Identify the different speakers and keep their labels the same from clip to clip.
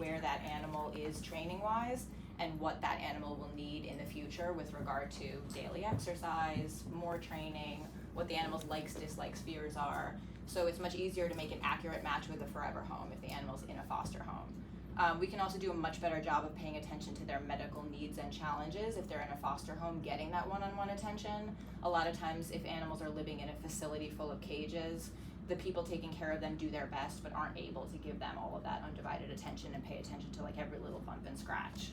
Speaker 1: where that animal is training-wise and what that animal will need in the future with regard to daily exercise, more training, what the animal's likes, dislikes, fears are. So it's much easier to make an accurate match with a forever home if the animal's in a foster home. We can also do a much better job of paying attention to their medical needs and challenges if they're in a foster home, getting that one-on-one attention. A lot of times if animals are living in a facility full of cages, the people taking care of them do their best but aren't able to give them all of that undivided attention and pay attention to like every little bump and scratch.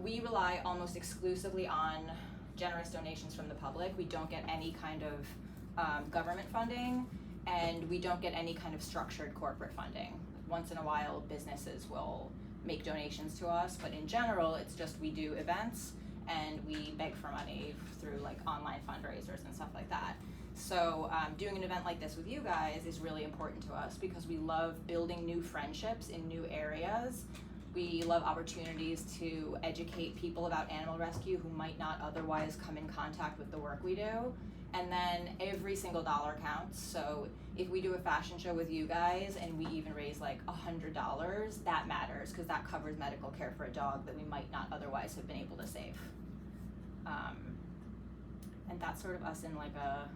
Speaker 1: We rely almost exclusively on generous donations from the public. We don't get any kind of government funding, and we don't get any kind of structured corporate funding. Once in a while, businesses will make donations to us, but in general, it's just we do events and we beg for money through like online fundraisers and stuff like that. So doing an event like this with you guys is really important to us because we love building new friendships in new areas. We love opportunities to educate people about animal rescue who might not otherwise come in contact with the work we do. And then every single dollar counts. So if we do a fashion show with you guys and we even raise like $100, that matters because that covers medical care for a dog that we might not otherwise have been able to save. And that's sort of us in like a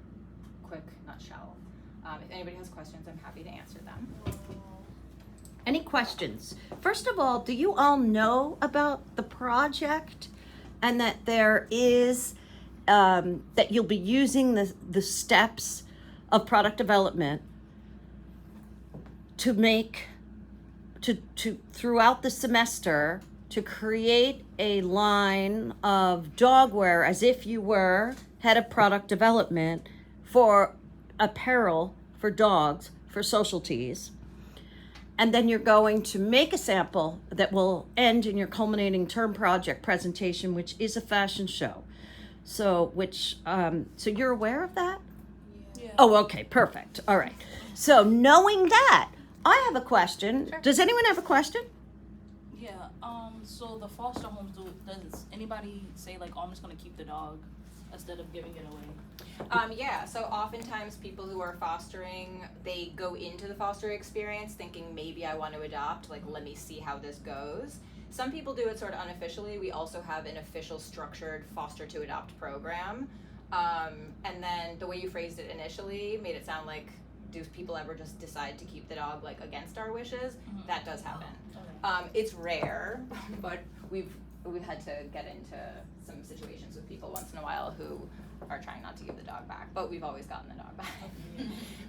Speaker 1: quick nutshell. If anybody has questions, I'm happy to answer them.
Speaker 2: Any questions? First of all, do you all know about the project and that there is that you'll be using the steps of product development to make to throughout the semester to create a line of dogwear as if you were head of product development for apparel for dogs for socialties, and then you're going to make a sample that will end in your culminating term project presentation, which is a fashion show. So so you're aware of that?
Speaker 3: Yeah.
Speaker 2: Oh, okay, perfect. All right. So knowing that, I have a question.
Speaker 1: Sure.
Speaker 2: Does anyone have a question?
Speaker 3: Yeah. So the foster homes, does anybody say like, oh, I'm just gonna keep the dog instead of giving it away?
Speaker 1: Yeah, so oftentimes people who are fostering, they go into the foster experience thinking maybe I want to adopt, like let me see how this goes. Some people do it sort of unofficially. We also have an official structured foster to adopt program. And then the way you phrased it initially made it sound like, do people ever just decide to keep the dog like against our wishes? Mm-hmm. That does happen. Okay. It's rare, but we've had to get into some situations with people once in a while who are trying not to give the dog back, but we've always gotten the dog back.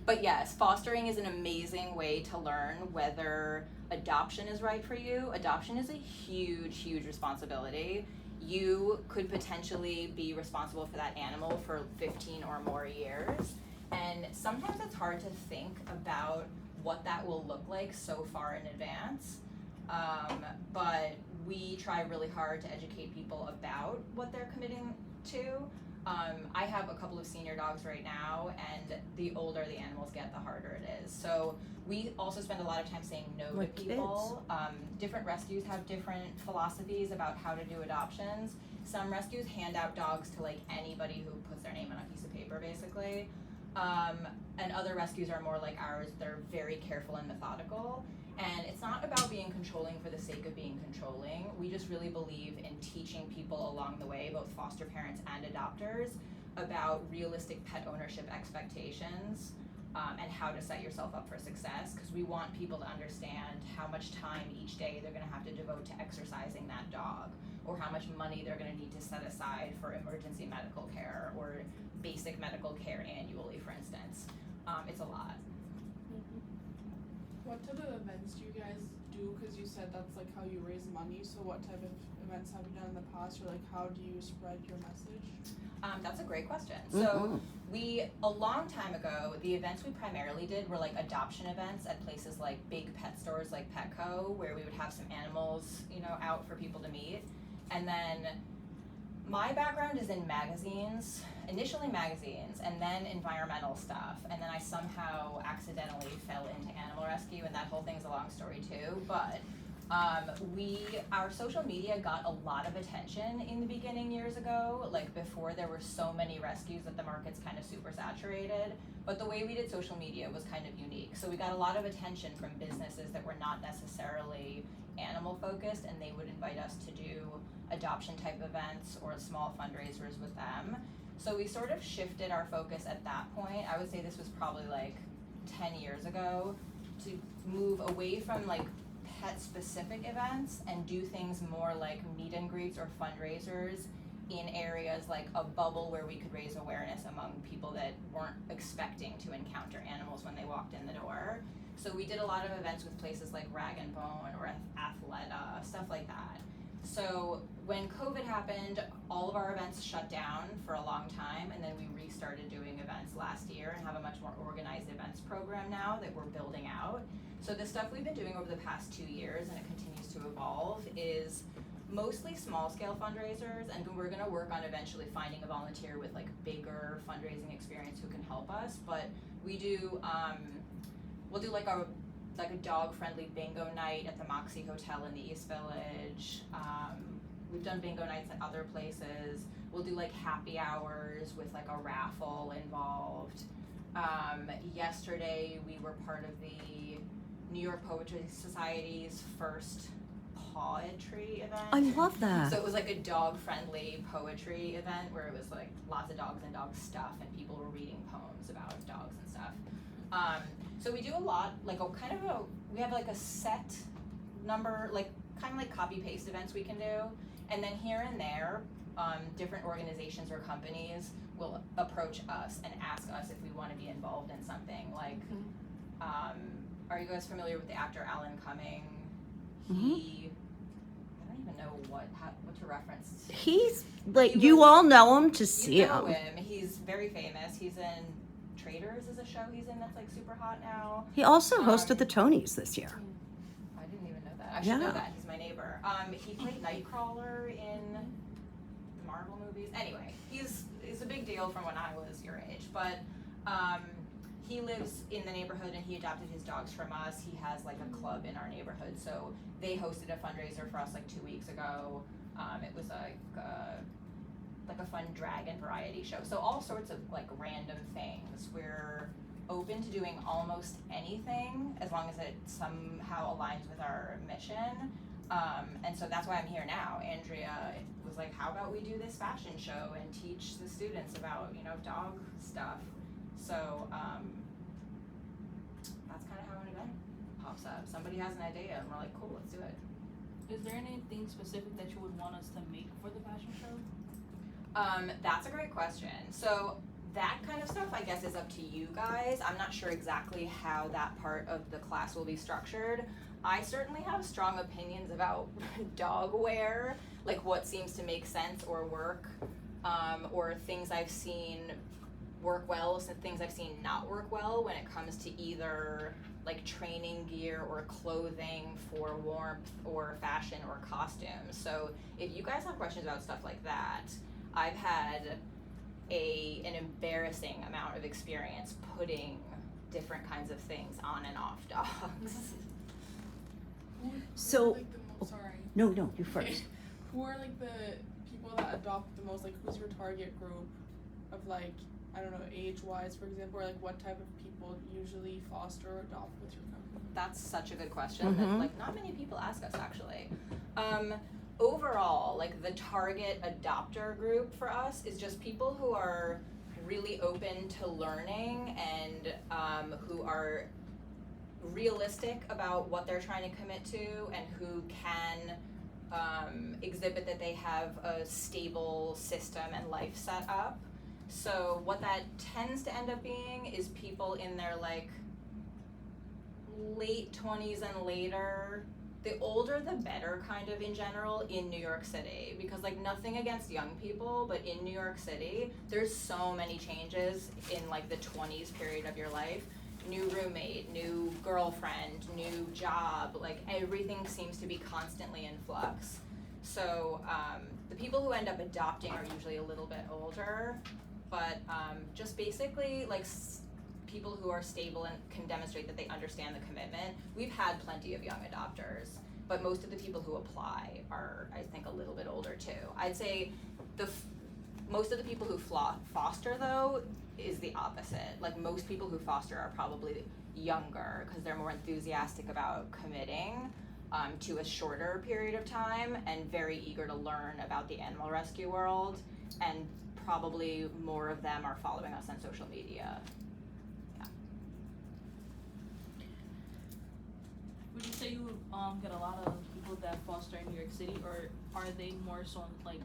Speaker 1: But yes, fostering is an amazing way to learn whether adoption is right for you. Adoption is a huge, huge responsibility. You could potentially be responsible for that animal for 15 or more years. And sometimes it's hard to think about what that will look like so far in advance. But we try really hard to educate people about what they're committing to. I have a couple of senior dogs right now, and the older the animals get, the harder it is. So we also spend a lot of time saying no to people. Different rescues have different philosophies about how to do adoptions. Some rescues hand out dogs to like anybody who puts their name on a piece of paper, basically. And other rescues are more like ours. They're very careful and methodical. And it's not about being controlling for the sake of being controlling. We just really believe in teaching people along the way, both foster parents and adopters, about realistic pet ownership expectations and how to set yourself up for success, because we want people to understand how much time each day they're gonna have to devote to exercising that dog, or how much money they're gonna need to set aside for emergency medical care or basic medical care annually, for instance. It's a lot.
Speaker 4: What type of events do you guys do? Because you said that's like how you raise money. So what type of events have you done in the past, or like how do you spread your message?
Speaker 1: That's a great question. So a long time ago, the events we primarily did were like adoption events at places like big pet stores like Petco, where we would have some animals, out for people to meet. And then my background is in magazines, initially magazines, and then environmental stuff, and then I somehow accidentally fell into animal rescue, and that whole thing's a long story too. But Our social media got a lot of attention in the beginning years ago, like before there were so many rescues that the market's kind of super saturated. But the way we did social media was kind of unique. So we got a lot of attention from businesses that were not necessarily animal focused, and they would invite us to do adoption type events or small fundraisers with them. So we sort of shifted our focus at that point. I would say this was probably like 10 years ago, to move away from like pet specific events and do things more like meet and greets or fundraisers in areas like a bubble where we could raise awareness among people that weren't expecting to encounter animals when they walked in the door. So we did a lot of events with places like Rag and Bone or Athleta, stuff like that. So when COVID happened, all of our events shut down for a long time, and then we restarted doing events last year and have a much more organized events program now that we're building out. So the stuff we've been doing over the past 2 years, and it continues to evolve, is mostly small scale fundraisers, and we're gonna work on eventually finding a volunteer with like bigger fundraising experience who can help us. But we do, we'll do like a dog friendly bingo night at the Moxie Hotel in the East Village. We've done bingo nights at other places. We'll do like happy hours with like a raffle involved. Yesterday we were part of the New York Poetry Society's first poetry event.
Speaker 2: I love that.
Speaker 1: So it was like a dog-friendly poetry event where it was like lots of dogs and dog stuff, and people were reading poems about dogs and stuff. So we do a lot, like we have like a set number, like kind of like copy-paste events we can do, and then here and there, different organizations or companies will approach us and ask us if we want to be involved in something. Like, are you guys familiar with the actor Alan Cumming? I don't even know what to reference.
Speaker 2: He's like, you all know him to see
Speaker 1: You know
Speaker 2: him.
Speaker 1: He's very famous. He's in Traders is a show he's in that's like super hot now.
Speaker 2: He also hosted the Tonys this year.
Speaker 1: I didn't even know that. I should know that. He's my neighbor. He played Nightcrawler in the Marvel movies. Anyway, he's a big deal from when I was your age. But he lives in the neighborhood, and he adopted his dogs from us. He has like a club in our neighborhood, so they hosted a fundraiser for us like 2 weeks ago. It was like a fun dragon variety show. So all sorts of like random things. We're open to doing almost anything as long as it somehow aligns with our mission. And so that's why I'm here now. Andrea was like, how about we do this fashion show and teach the students about, dog stuff. So that's kind of how an event pops up. Somebody has an idea and we're like, cool, let's do it.
Speaker 3: Is there anything specific that you would want us to make for the fashion show?
Speaker 1: That's a great question. So that kind of stuff, I guess, is up to you guys. I'm not sure exactly how that part of the class will be structured. I certainly have strong opinions about dog wear, like what seems to make sense or work, or things I've seen work well, some things I've seen not work well when it comes to either like training gear or clothing for warmth or fashion or costumes. So if you guys have questions about stuff like that, I've had an embarrassing amount of experience putting different kinds of things on and off dogs.
Speaker 2: So,
Speaker 4: Sorry.
Speaker 2: no, you first.
Speaker 4: Who are like the people that adopt the most? Like, who's your target group of like, I don't know, age-wise, for example, or like what type of people usually foster or adopt with your company?
Speaker 1: That's such a good question that like not many people ask us actually. Overall, like the target adopter group for us is just people who are really open to learning and who are realistic about what they're trying to commit to, and who can exhibit that they have a stable system and life set up. So what that tends to end up being is people in their like late 20s and later. The older the better, kind of in general, in New York City, because like nothing against young people, but in New York City there's so many changes in like the 20s period of your life. New roommate, new girlfriend, new job, like everything seems to be constantly in flux. So the people who end up adopting are usually a little bit older, but just basically like people who are stable and can demonstrate that they understand the commitment. We've had plenty of young adopters. but most of the people who apply are, I think, a little bit older too. I'd say most of the people who foster though is the opposite. Like most people who foster are probably younger because they're more enthusiastic about committing to a shorter period of time and very eager to learn about the animal rescue world, and probably more of them are following us on social media.
Speaker 3: Would you say you get a lot of people that foster in New York City, or are they more so like,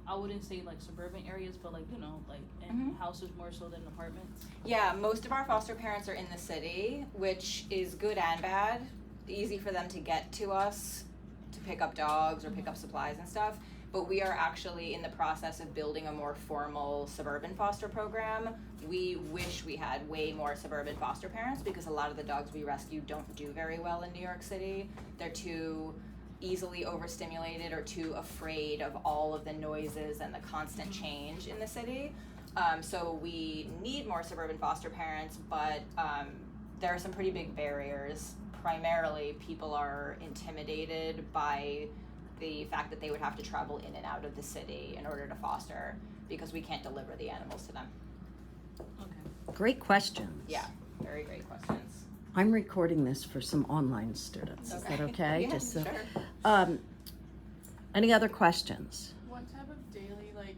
Speaker 3: I wouldn't say like suburban areas, but like, you know, like in houses more so than apartments?
Speaker 1: Yeah, most of our foster parents are in the city, which is good and bad. Easy for them to get to us to pick up dogs or pick up supplies and stuff. But we are actually in the process of building a more formal suburban foster program. We wish we had way more suburban foster parents because a lot of the dogs we rescue don't do very well in New York City. They're too easily overstimulated or too afraid of all of the noises and the constant change in the city. So we need more suburban foster parents, but there are some pretty big barriers. Primarily, people are intimidated by the fact that they would have to travel in and out of the city in order to foster because we can't deliver the animals to them.
Speaker 3: Okay.
Speaker 2: Great questions.
Speaker 1: Yeah, very great questions.
Speaker 2: I'm recording this for some online students. Is that okay?
Speaker 1: Yeah,
Speaker 2: Just so,
Speaker 1: sure.
Speaker 2: any other questions?
Speaker 4: What type of daily like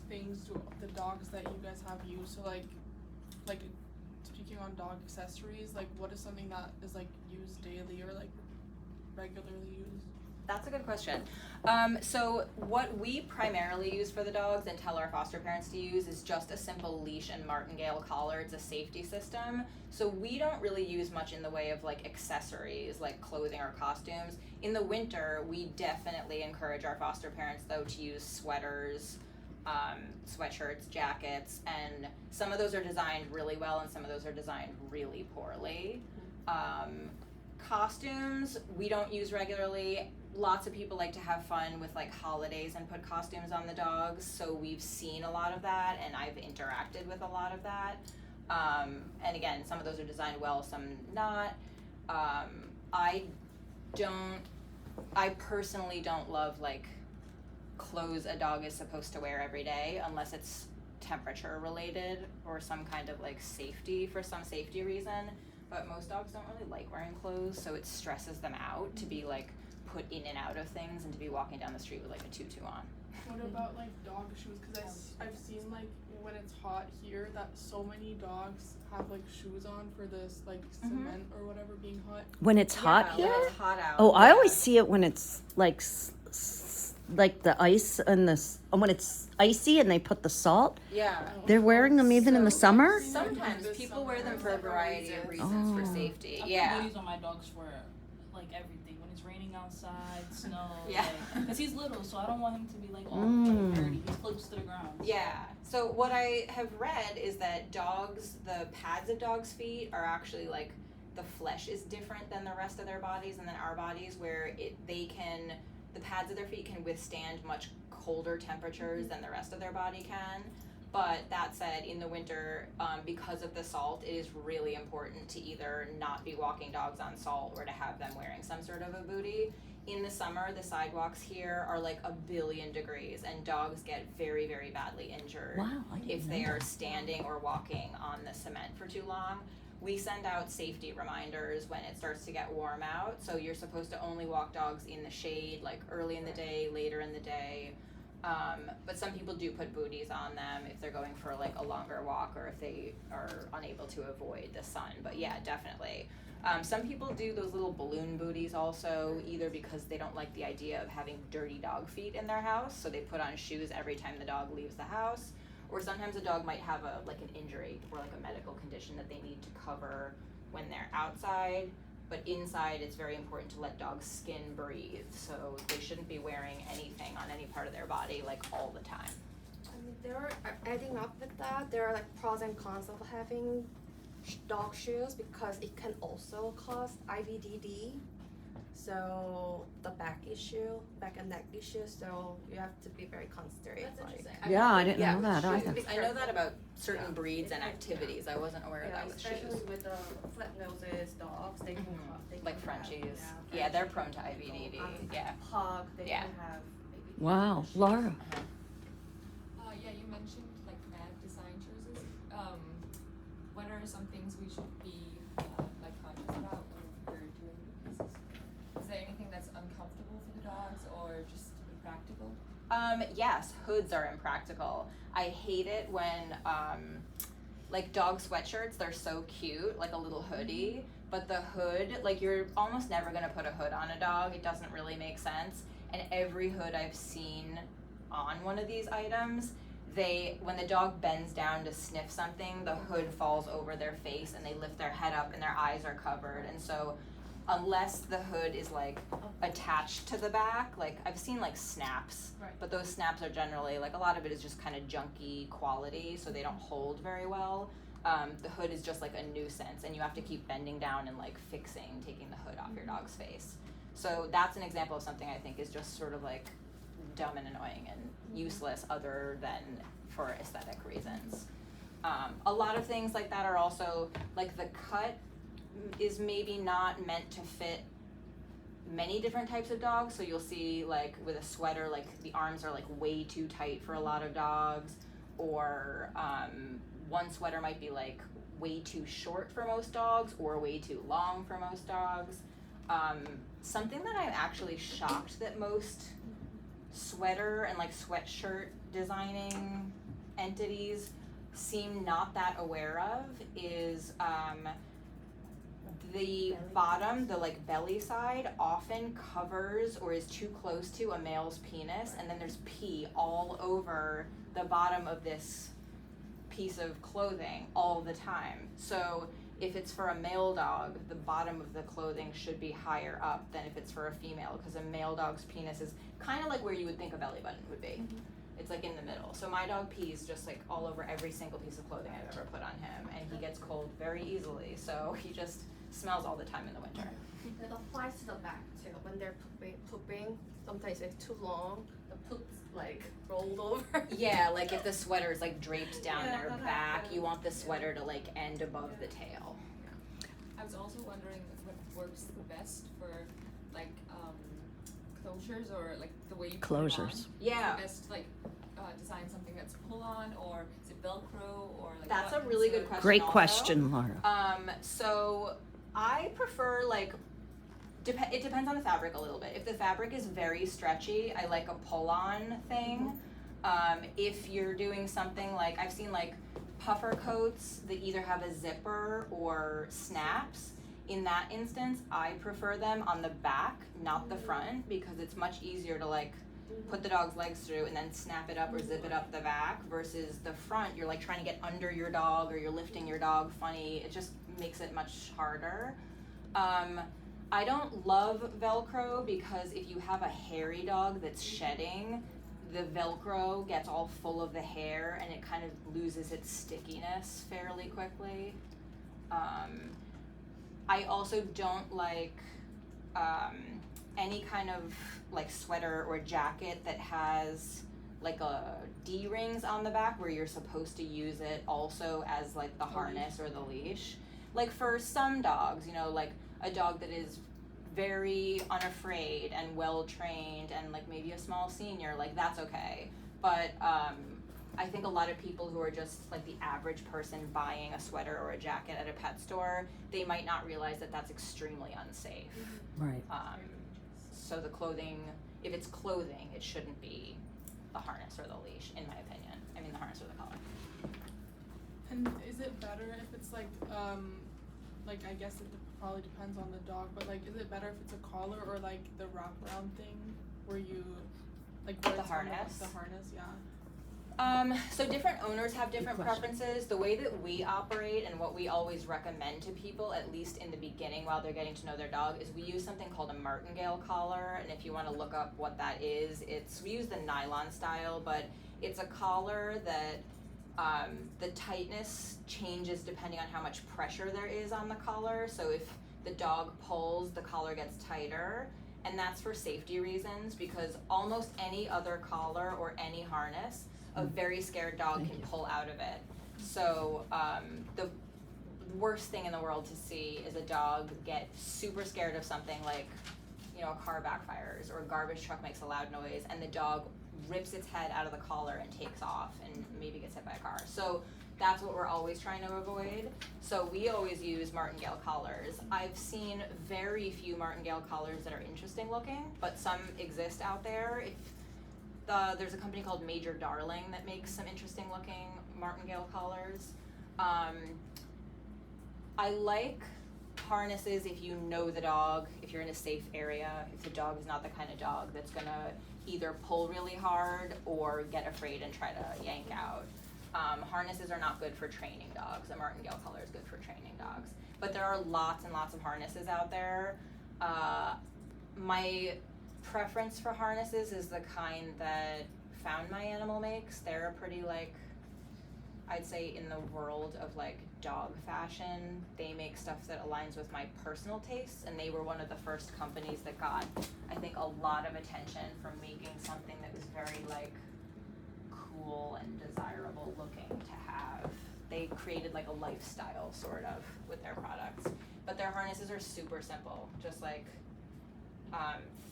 Speaker 4: things do the dogs that you guys have use? So like speaking on dog accessories, like what is something that is like used daily or like regularly used?
Speaker 1: That's a good question. So what we primarily use for the dogs and tell our foster parents to use is just a simple leash and martingale collar. It's a safety system. So we don't really use much in the way of like accessories like clothing or costumes. In the winter, we definitely encourage our foster parents though to use sweaters, sweatshirts, jackets, and some of those are designed really well and some of those are designed really poorly. Costumes, we don't use regularly. Lots of people like to have fun with like holidays and put costumes on the dogs, so we've seen a lot of that and I've interacted with a lot of that. And again, some of those are designed well, some not. I personally don't love like clothes a dog is supposed to wear every day unless it's temperature related or some kind of like safety, for some safety reason. But most dogs don't really like wearing clothes, so it stresses them out to be like put in and out of things and to be walking down the street with like a tutu on.
Speaker 4: What about like dog shoes? Because I've seen like when it's hot here that so many dogs have like shoes on for this like cement or whatever being hot.
Speaker 2: When it's hot
Speaker 1: Yeah,
Speaker 2: here?
Speaker 1: when it's hot out.
Speaker 2: Oh, I
Speaker 1: yeah.
Speaker 2: always see it when it's like like the ice and when it's icy and they put the salt.
Speaker 1: Yeah.
Speaker 2: They're wearing them even in the summer?
Speaker 1: Sometimes people wear them for a variety of reasons for safety.
Speaker 3: I put
Speaker 1: Yeah.
Speaker 3: booties on my dogs for like everything. When it's raining outside, snow.
Speaker 1: Yeah.
Speaker 3: Because he's little, so I don't want him to be like all dirty. He's close to the ground.
Speaker 1: Yeah. So what I have read is that dogs, the pads of dogs' feet are actually like the flesh is different than the rest of their bodies and then our bodies, where the pads of their feet can withstand much colder temperatures than the rest of their body can. But that said, in the winter, because of the salt, it is really important to either not be walking dogs on salt or to have them wearing some sort of a bootie. In the summer, the sidewalks here are like 1 billion degrees and dogs get very, very badly injured
Speaker 2: Wow, I didn't
Speaker 1: if
Speaker 2: know
Speaker 1: they
Speaker 2: that.
Speaker 1: are standing or walking on the cement for too long. We send out safety reminders when it starts to get warm out. So you're supposed to only walk dogs in the shade, like early in the day, later in the day. But some people do put booties on them if they're going for like a longer walk or if they are unable to avoid the sun. But yeah, definitely. Some people do those little balloon booties also, either because they don't like the idea of having dirty dog feet in their house, so they put on shoes every time the dog leaves the house. Or sometimes a dog might have an injury or like a medical condition that they need to cover when they're outside. But inside, it's very important to let dogs' skin breathe, so they shouldn't be wearing anything on any part of their body like all the time.
Speaker 5: I mean, there are, adding up with that, there are like pros and cons of having dog shoes because it can also cause IVDD. So the back and neck issue. So you have to be very considerate.
Speaker 6: That's
Speaker 5: like,
Speaker 6: interesting.
Speaker 2: Yeah, I didn't
Speaker 5: Yeah,
Speaker 2: know that
Speaker 5: shoes.
Speaker 2: either.
Speaker 1: I know that about certain
Speaker 5: Yeah.
Speaker 1: breeds and
Speaker 5: Yeah.
Speaker 1: activities. I wasn't aware of
Speaker 5: Yeah,
Speaker 1: that with
Speaker 5: especially
Speaker 1: shoes.
Speaker 5: with the flat noses dogs, they can
Speaker 1: Mhm.
Speaker 5: they
Speaker 1: Like
Speaker 5: can
Speaker 1: Frenchies.
Speaker 5: Have,
Speaker 1: Yeah, they're
Speaker 5: Frenchie,
Speaker 1: prone to IBDD.
Speaker 5: they can
Speaker 1: Yeah.
Speaker 5: pug, they
Speaker 1: Yeah.
Speaker 5: can have maybe
Speaker 2: Wow,
Speaker 5: issues.
Speaker 2: Laura.
Speaker 6: Yeah, you mentioned like mad design choices. What are some things we should be like conscious about when we're doing the pieces? Is there anything that's uncomfortable for the dogs or just impractical?
Speaker 1: Yes, hoods are impractical. I hate it when, like dog sweatshirts, they're so cute, like a little hoodie, but the hood, like you're almost never gonna put a hood on a dog. It doesn't really make sense. And every hood I've seen on one of these items, when the dog bends down to sniff something, the hood falls over their face and they lift their head up and their eyes are covered. And so unless the hood is like attached to the back, like I've seen like snaps,
Speaker 3: Right.
Speaker 1: but those snaps are generally like a lot of it is just kind of junky quality, so they don't hold very well. The hood is just like a nuisance, and you have to keep bending down and like taking the hood off your dog's face. So that's an example of something I think is just sort of like dumb and annoying and useless, other than for aesthetic reasons. A lot of things like that are also like the cut is maybe not meant to fit many different types of dogs. So you'll see like with a sweater, like the arms are like way too tight for a lot of dogs, or one sweater might be like way too short for most dogs or way too long for most dogs. Something that I'm actually shocked that most sweater and like sweatshirt designing entities seem not that aware of is the bottom, the like belly side often covers or is too close to a male's penis, and then there's pee all over the bottom of this piece of clothing all the time. So if it's for a male dog, the bottom of the clothing should be higher up than if it's for a female, because a male dog's penis is kind of like where you would think a belly button would be. It's like in the middle. So my dog pees just like all over every single piece of clothing I've ever put on him, and he gets cold very easily, so he just smells all the time in the winter.
Speaker 5: It applies to the back too. When they're pooping, sometimes it's too long. The poop's like rolled over.
Speaker 1: Yeah, like if the sweater is like draped down
Speaker 5: Yeah,
Speaker 1: their
Speaker 5: that
Speaker 1: back,
Speaker 5: happens.
Speaker 1: you want the sweater to like end above the tail.
Speaker 6: I was also wondering what works the best for like closures or like the way you put it on.
Speaker 2: Closures.
Speaker 1: Yeah.
Speaker 6: Is it best to like design something that's pull on, or is it Velcro, or like
Speaker 1: That's a
Speaker 6: buttons,
Speaker 1: really
Speaker 6: or-
Speaker 1: good question.
Speaker 2: Great
Speaker 1: also.
Speaker 2: question, Laura.
Speaker 1: So I prefer like, it depends on the fabric a little bit. If the fabric is very stretchy, I like a pull-on thing. If you're doing something like, I've seen like puffer coats that either have a zipper or snaps. In that instance, I prefer them on the back, not the front, because it's much easier to like put the dog's legs through and then snap it up or zip it up the back, versus the front, you're like trying to get under your dog or you're lifting your dog funny. It just makes it much harder. I don't love Velcro because if you have a hairy dog that's shedding, the Velcro gets all full of the hair and it kind of loses its stickiness fairly quickly. I also don't like any kind of like sweater or jacket that has like a D-rings on the back where you're supposed to use it also as like the harness or the leash. Like for some dogs, you know, like a dog that is very unafraid and well trained and like maybe a small senior, like that's okay. But I think a lot of people who are just like the average person buying a sweater or a jacket at a pet store, they might not realize that that's extremely unsafe.
Speaker 2: Right.
Speaker 1: So the clothing, if it's clothing, it shouldn't be the harness or the leash, in my opinion. I mean the harness or the collar.
Speaker 4: And is it better if it's like I guess it probably depends on the dog, but like is it better if it's a collar or like the wraparound thing where you like where
Speaker 1: The
Speaker 4: it's on
Speaker 1: harness?
Speaker 4: the harness, yeah.
Speaker 1: So different owners have different
Speaker 2: Good question.
Speaker 1: preferences. The way that we operate and what we always recommend to people, at least in the beginning while they're getting to know their dog, is we use something called a martingale collar. And if you want to look up what that is, we use the nylon style, but it's a collar that the tightness changes depending on how much pressure there is on the collar. So if the dog pulls, the collar gets tighter, and that's for safety reasons because almost any other collar or any harness, a very scared dog
Speaker 2: Thank
Speaker 1: can
Speaker 2: you.
Speaker 1: pull out of it. So the worst thing in the world to see is a dog get super scared of something like, you know, a car backfires or a garbage truck makes a loud noise and the dog rips its head out of the collar and takes off and maybe gets hit by a car. So that's what we're always trying to avoid. So we always use martingale collars. I've seen very few martingale collars that are interesting looking, but some exist out there. There's a company called Major Darling that makes some interesting looking martingale collars. I like harnesses if you know the dog, if you're in a safe area, if the dog is not the kind of dog that's gonna either pull really hard or get afraid and try to yank out. Harnesses are not good for training dogs. A martingale collar is good for training dogs. But there are lots and lots of harnesses out there. My preference for harnesses is the kind that Found My Animal makes. They're pretty like, I'd say in the world of like dog fashion, they make stuff that aligns with my personal tastes, and they were one of the first companies that got, I think, a lot of attention from making something that was very like cool and desirable looking to have. They created like a lifestyle sort of with their products, but their harnesses are super simple, just like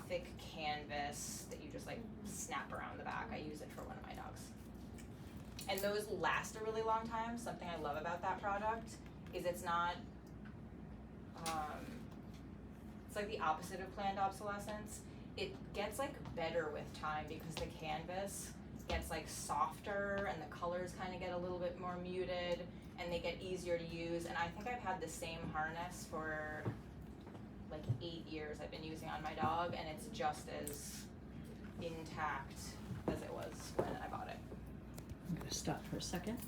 Speaker 1: thick canvas that you just like snap around the back. I use it for one of my dogs. And those last a really long time. Something I love about that product is it's not, it's like the opposite of planned obsolescence. It gets like better with time because the canvas gets like softer and the colors kind of get a little bit more muted and they get easier to use. And I think I've had the same harness for like 8 years I've been using on my dog, and it's just as intact as it was when I bought it.
Speaker 2: I'm gonna stop for a second.